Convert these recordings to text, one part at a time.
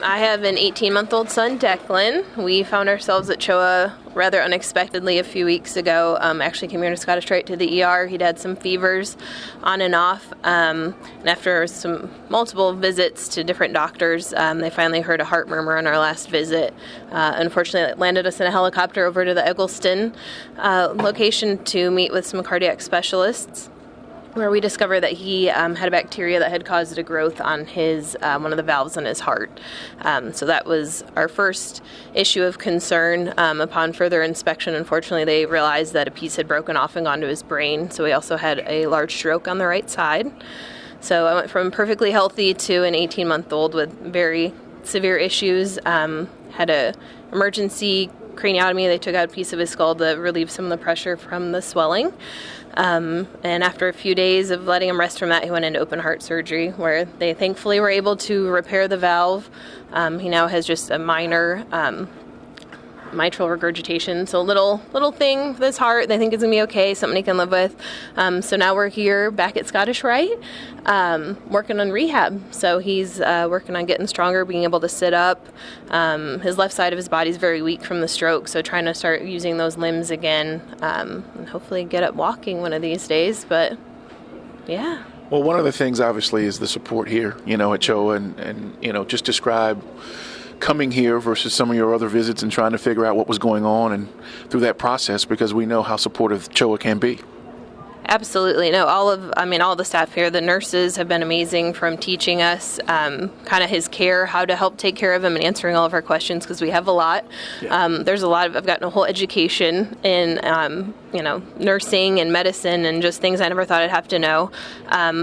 I have an 18-month-old son, Declan. We found ourselves at CHOA rather unexpectedly a few weeks ago. Actually came here to Scottish Rite to the ER. He'd had some fevers on and off. And after some multiple visits to different doctors, they finally heard a heart murmur on our last visit. Unfortunately, it landed us in a helicopter over to the Eggleston location to meet with some cardiac specialists, where we discovered that he had a bacteria that had caused a growth on his one of the valves in his heart. So that was our first issue of concern. Upon further inspection, unfortunately, they realized that a piece had broken off and gone to his brain. So he also had a large stroke on the right side. So I went from perfectly healthy to an 18-month-old with very severe issues. Had a emergency craniotomy. They took out a piece of his skull to relieve some of the pressure from the swelling. And after a few days of letting him rest from that, he went into open heart surgery, where they thankfully were able to repair the valve. He now has just a minor mitral regurgitation, so a little thing with his heart. They think it's going to be okay, something he can live with. So now we're here back at Scottish Rite, working on rehab. So he's working on getting stronger, being able to sit up. His left side of his body is very weak from the stroke, so trying to start using those limbs again, and hopefully get up walking one of these days. But yeah. Well, one of the things, obviously, is the support here, at CHOA, and just describe coming here versus some of your other visits and trying to figure out what was going on and through that process, because we know how supportive CHOA can be. Absolutely. No, all of the staff here, the nurses have been amazing from teaching us kind of his care, how to help take care of him, and answering all of our questions, because we have a lot. Yeah. I've gotten a whole education in, nursing and medicine and just things I never thought I'd have to know.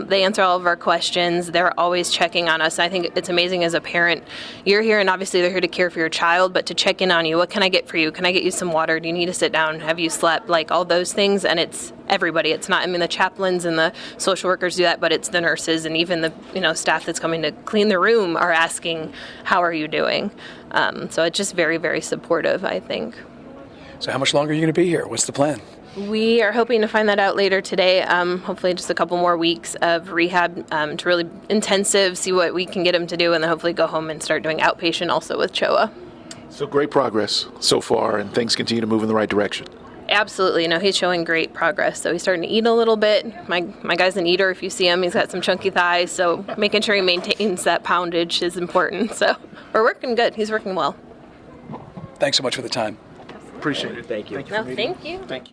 They answer all of our questions. They're always checking on us. I think it's amazing as a parent. You're here, and obviously they're here to care for your child, but to check in on you. What can I get for you? Can I get you some water? Do you need to sit down? Have you slept? Like all those things. And it's everybody. It's not, the chaplains and the social workers do that, but it's the nurses and even the staff that's coming to clean the room are asking, how are you doing? So it's just very, very supportive, I think. So how much longer are you going to be here? What's the plan? We are hoping to find that out later today. Hopefully just a couple more weeks of rehab to really intensive, see what we can get him to do, and then hopefully go home and start doing outpatient also with CHOA. So great progress so far, and things continue to move in the right direction. Absolutely. No, he's showing great progress. So he's starting to eat a little bit. My guy's an eater. If you see him, he's got some chunky thighs. So making sure he maintains that poundage is important. So we're working good. He's working well. Thanks so much for the time. Appreciate it. Thank you. Thank you. Thank you.